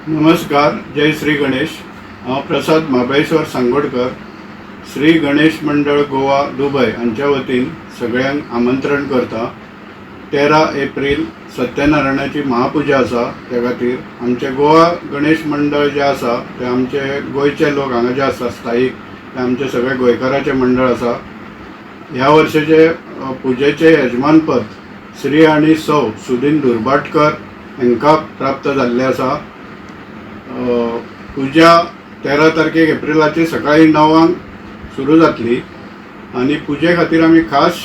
नमस्कार. जय श्री गणेश. प्रसाद महाबळेश्वर सांगोडकर, श्री गणेश मंडळ गोवा दुबय हांच्या वतीन सगळ्यांक आमंत्रण करता. 13 एप्रिल सत्यनारायणाची महापुजा आसा. त्या खातीर आमचे गोवा गणेश मंडळ जे आसा ते आमचे गोंयचे लोक हांगा जे आसा स्थायीक ते आमचे सगळे गोंयकाराचे मंडळ आसा. ह्या वर्षाचे पुजेचे यजमानपद श्री आणि सौ सुदीन दुर्भाटकर हांकां प्राप्त जाल्लें आसा. पुजा 13 तारखेक एप्रिलाची सकाळी 9 सुरू जातली आणि पुजे खातीर आमी खास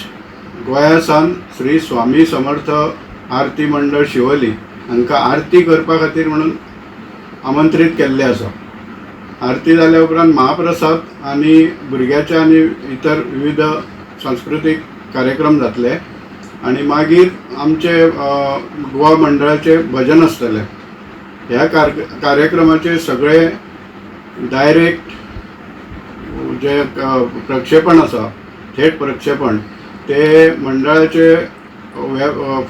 गोंयासान श्री स्वामी समर्थ आरती मंडळ शिवोली हांकां आरती करपा खातीर म्हणून आमंत्रीत केल्ले आसा. आरती जाल्या उपरांत महाप्रसाद आणि भुरग्याचे आणि इतर विविध सांस्कृतिक कार्यक्रम जातले आणि मागीर आमचे गोवा मंडळाचे भजन आसतले. ह्या कार्यक्रमाचे सगळे डायरेक्ट जे प्रक्षेपण आसा थेट प्रक्षेपण ते मंडळाचे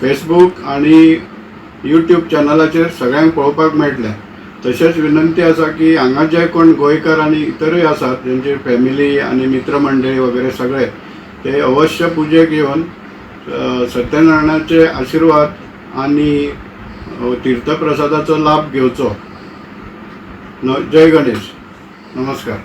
फेसबूक आणि यूट्यूब चॅनलाचेर सगळ्यांक पळोवपाक मेळटले. तशेंच विनंती आसा की हांगा जे कोण गोंयकार आणि इतरूय आसात जेंचे फॅमिली आणि मित्रमंडळी वगैरे सगळे ते अवश्य पुजेक येवन सत्यनारायणाचे आशीर्वाद आणि तीर्थप्रसादाचो लाभ घेवचो. जय गणेश. नमस्कार.